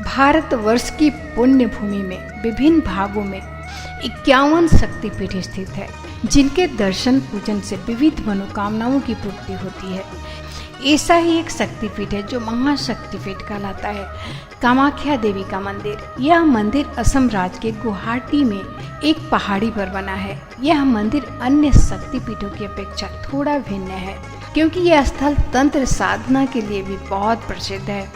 भारतवर्ष की पुण्य भूमि में विभिन्न भागों में 51 शक्तिपीठ स्थित है, जिनके दर्शन पूजन से विविध मनोकामनाओं की पूर्ति होती है। ऐसा ही एक शक्तिपीठ है जो महाशक्तिपीठ कहलाता है, कामाख्या देवी का मंदिर। यह मंदिर असम राज्य के गुवाहाटी में एक पहाड़ी पर बना है। यह मंदिर अन्य शक्तिपीठों की अपेक्षा थोड़ा भिन्न है, क्योंकि यह स्थल तंत्र साधना के लिए भी बहुत प्रसिद्ध है।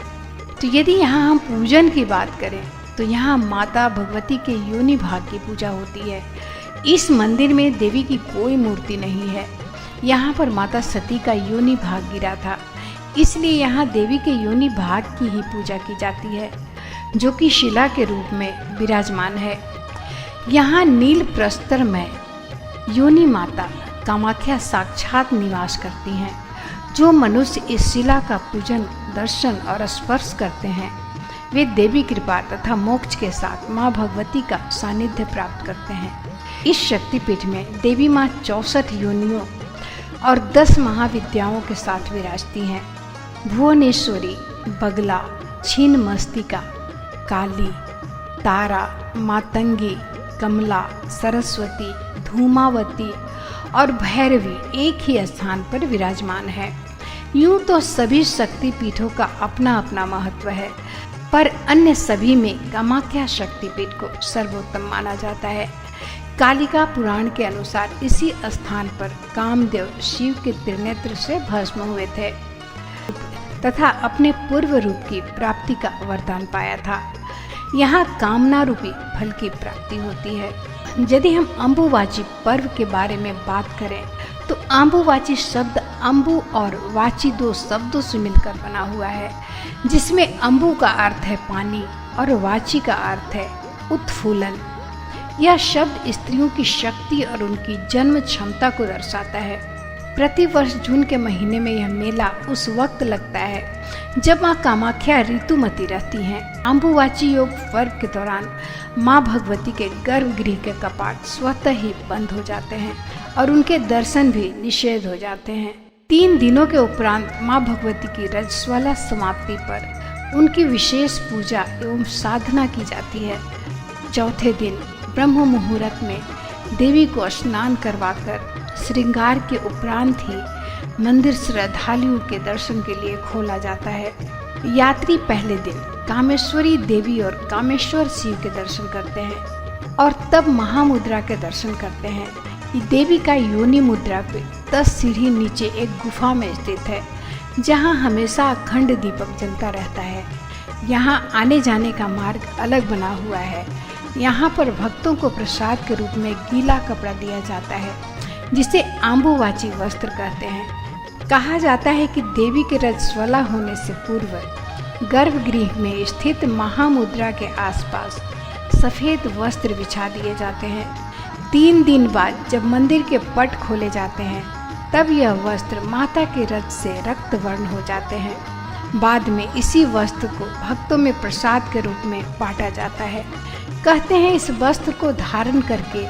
तो यदि यहाँ हम पूजन की बात करें तो यहाँ माता भगवती के योनि भाग की पूजा होती है। इस मंदिर में देवी की कोई मूर्ति नहीं है। यहाँ पर माता सती का योनि भाग गिरा था, इसलिए यहाँ देवी के योनि भाग की ही पूजा की जाती है, जो कि शिला के रूप में विराजमान है। यहाँ नील प्रस्तर में योनि माता कामाख्या साक्षात निवास करती हैं। जो मनुष्य इस शिला का पूजन, दर्शन और स्पर्श करते हैं, वे देवी कृपा तथा मोक्ष के साथ माँ भगवती का सानिध्य प्राप्त करते हैं। इस शक्तिपीठ में देवी माँ 64 योनियों और 10 महाविद्याओं के साथ विराजती हैं। भुवनेश्वरी, बगला, छिन्नमस्तिका, काली, तारा, मातंगी, कमला, सरस्वती, धूमावती और भैरवी एक ही स्थान पर विराजमान है। यूं तो सभी शक्तिपीठों का अपना अपना महत्व है, पर अन्य सभी में कामाख्या शक्तिपीठ को सर्वोत्तम माना जाता है। कालिका पुराण के अनुसार इसी स्थान पर कामदेव शिव के त्रिनेत्र से भस्म हुए थे तथा अपने पूर्व रूप की प्राप्ति का वरदान पाया था। यहाँ कामना रूपी फल की प्राप्ति होती है। यदि हम अम्बुवाची पर्व के बारे में बात करें तो अम्बुवाची शब्द अम्बु और वाची 2 शब्दों से मिलकर बना हुआ है, जिसमें अम्बु का अर्थ है पानी और वाची का अर्थ है उत्फुल्लन। यह शब्द स्त्रियों की शक्ति और उनकी जन्म क्षमता को दर्शाता है। प्रतिवर्ष जून के महीने में यह मेला उस वक्त लगता है जब माँ कामाख्या ऋतुमती रहती हैं। अम्बुवाची योग पर्व के दौरान माँ भगवती के गर्भगृह के कपाट स्वतः ही बंद हो जाते हैं और उनके दर्शन भी निषेध हो जाते हैं। 3 दिनों के उपरांत माँ भगवती की रजस्वला समाप्ति पर उनकी विशेष पूजा एवं साधना की जाती है। चौथे दिन ब्रह्म मुहूर्त में देवी को स्नान करवाकर श्रृंगार के उपरांत ही मंदिर श्रद्धालुओं के दर्शन के लिए खोला जाता है। यात्री पहले दिन कामेश्वरी देवी और कामेश्वर शिव के दर्शन करते हैं और तब महामुद्रा के दर्शन करते हैं। देवी का योनि मुद्रा पे 10 सीढ़ी नीचे एक गुफा में स्थित है, जहां हमेशा अखंड दीपक जलता रहता है। यहाँ आने जाने का मार्ग अलग बना हुआ है। यहाँ पर भक्तों को प्रसाद के रूप में गीला कपड़ा दिया जाता है, जिसे अम्बुवाची वस्त्र कहते हैं। कहा जाता है कि देवी के रजस्वला होने से पूर्व गर्भगृह में स्थित महामुद्रा के आसपास सफेद वस्त्र बिछा दिए जाते हैं। 3 दिन बाद जब मंदिर के पट खोले जाते हैं, तब यह वस्त्र माता के रज से रक्त वर्ण हो जाते हैं। बाद में इसी वस्त्र को भक्तों में प्रसाद के रूप में बांटा जाता है। कहते हैं इस वस्त्र को धारण करके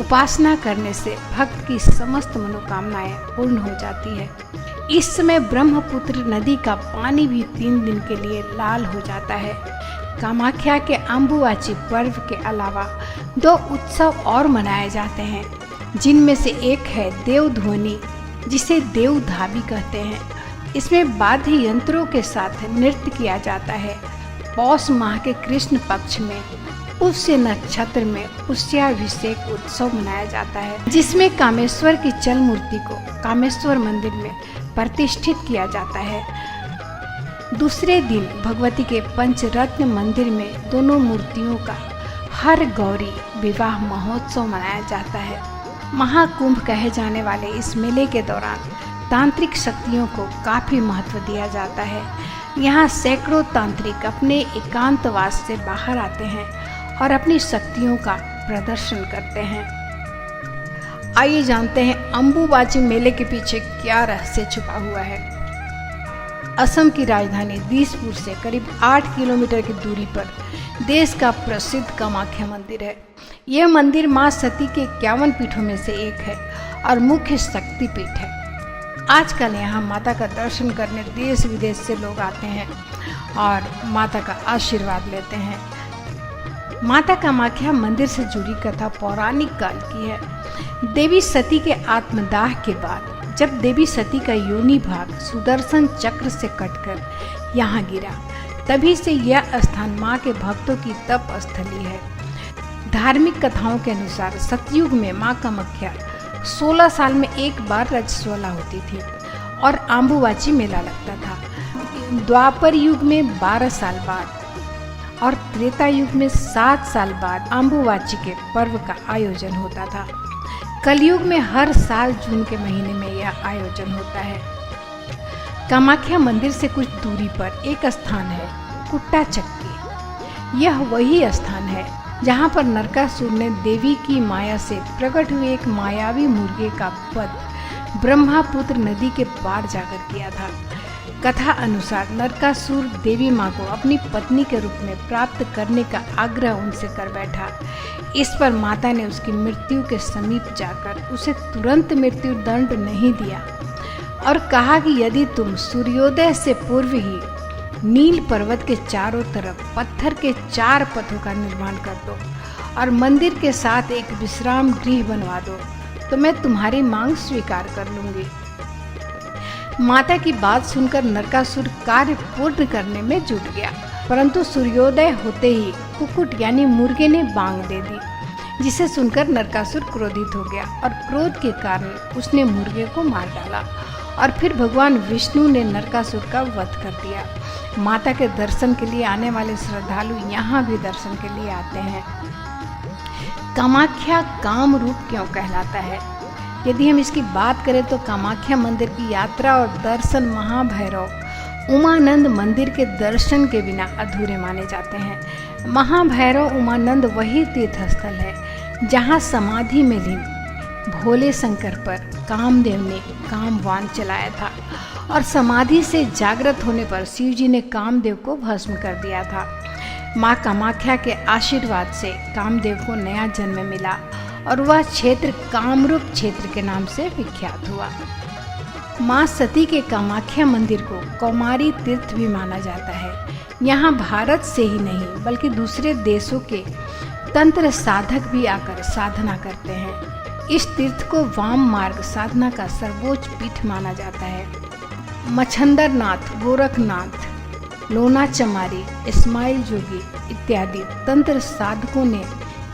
उपासना करने से भक्त की समस्त मनोकामनाएं पूर्ण हो जाती है। इस समय ब्रह्मपुत्र नदी का पानी भी 3 दिन के लिए लाल हो जाता है। कामाख्या के अम्बुवाची पर्व के अलावा 2 उत्सव और मनाए जाते हैं, जिनमें से एक है देवध्वनि, जिसे देवधाबी कहते हैं। इसमें वाद्य यंत्रों के साथ नृत्य किया जाता है। पौष माह के कृष्ण पक्ष में पुष्य नक्षत्र में पुष्याभिषेक उत्सव मनाया जाता है, जिसमें कामेश्वर की चल मूर्ति को कामेश्वर मंदिर में प्रतिष्ठित किया जाता है। दूसरे दिन भगवती के पंचरत्न मंदिर में दोनों मूर्तियों का हर गौरी विवाह महोत्सव मनाया जाता है। महाकुंभ कहे जाने वाले इस मेले के दौरान तांत्रिक शक्तियों को काफी महत्व दिया जाता है। यहाँ सैकड़ों तांत्रिक अपने एकांतवास से बाहर आते हैं और अपनी शक्तियों का प्रदर्शन करते हैं। आइए जानते हैं अम्बुवाची मेले के पीछे क्या रहस्य छुपा हुआ है। असम की राजधानी दिसपुर से करीब 8 किलोमीटर की दूरी पर देश का प्रसिद्ध कामाख्या मंदिर है। यह मंदिर मां सती के 51 पीठों में से एक है और मुख्य शक्तिपीठ है। आजकल यहाँ माता का दर्शन करने देश विदेश से लोग आते हैं और माता का आशीर्वाद लेते हैं। माता कामाख्या मंदिर से जुड़ी कथा पौराणिक काल की है। देवी सती के आत्मदाह के बाद जब देवी सती का योनि भाग सुदर्शन चक्र से कटकर यहाँ गिरा, तभी से यह स्थान माँ के भक्तों की तप स्थली है। धार्मिक कथाओं के अनुसार सतयुग में माँ कामाख्या 16 साल में एक बार रजस्वला होती थी और आम्बुवाची मेला लगता था। द्वापर युग में 12 साल बाद और त्रेता युग में 7 साल बाद आम्बुवाची के पर्व का आयोजन होता था। कलयुग में हर साल जून के महीने में यह आयोजन होता है। कामाख्या मंदिर से कुछ दूरी पर एक स्थान है, कुट्टा चक्की। यह वही स्थान है जहाँ पर नरकासुर ने देवी की माया से प्रकट हुए एक मायावी मुर्गे का वध ब्रह्मपुत्र नदी के पार जाकर किया था। कथा अनुसार नरकासुर देवी माँ को अपनी पत्नी के रूप में प्राप्त करने का आग्रह उनसे कर बैठा। इस पर माता ने उसकी मृत्यु के समीप जाकर उसे तुरंत मृत्यु दंड नहीं दिया और कहा कि यदि तुम सूर्योदय से पूर्व ही नील पर्वत के चारों तरफ पत्थर के 4 पथों का निर्माण कर दो और मंदिर के साथ एक विश्राम गृह बनवा दो तो मैं तुम्हारी मांग स्वीकार कर लूंगी। माता की बात सुनकर नरकासुर कार्य पूर्ण करने में जुट गया, परंतु सूर्योदय होते ही कुक्कुट यानी मुर्गे ने बांग दे दी, जिसे सुनकर नरकासुर क्रोधित हो गया और क्रोध के कारण उसने मुर्गे को मार डाला और फिर भगवान विष्णु ने नरकासुर का वध कर दिया। माता के दर्शन के लिए आने वाले श्रद्धालु यहाँ भी दर्शन के लिए आते हैं। कामाख्या काम रूप क्यों कहलाता है? यदि हम इसकी बात करें तो कामाख्या मंदिर की यात्रा और दर्शन महाभैरव उमानंद मंदिर के दर्शन के बिना अधूरे माने जाते हैं। महाभैरव उमानंद वही तीर्थस्थल है जहाँ समाधि में लीन भोले शंकर पर कामदेव ने कामवान चलाया था और समाधि से जागृत होने पर शिव जी ने कामदेव को भस्म कर दिया था। माँ कामाख्या के आशीर्वाद से कामदेव को नया जन्म मिला और वह क्षेत्र कामरूप क्षेत्र के नाम से विख्यात हुआ। माँ सती के कामाख्या मंदिर को कौमारी तीर्थ भी माना जाता है। यहाँ भारत से ही नहीं बल्कि दूसरे देशों के तंत्र साधक भी आकर साधना करते हैं। इस तीर्थ को वाम मार्ग साधना का सर्वोच्च पीठ माना जाता है। मच्छंदर नाथ, गोरखनाथ, लोना चमारी, इस्माइल जोगी इत्यादि तंत्र साधकों ने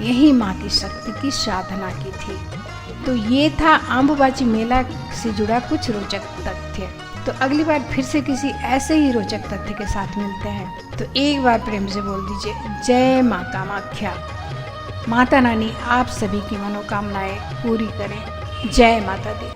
यही माँ की शक्ति की साधना की थी। तो ये था आम्बुवाची मेला से जुड़ा कुछ रोचक तथ्य। तो अगली बार फिर से किसी ऐसे ही रोचक तथ्य के साथ मिलते हैं। तो एक बार प्रेम से बोल दीजिए जय माँ कामाख्या। माता रानी आप सभी की मनोकामनाएं पूरी करें। जय माता दी।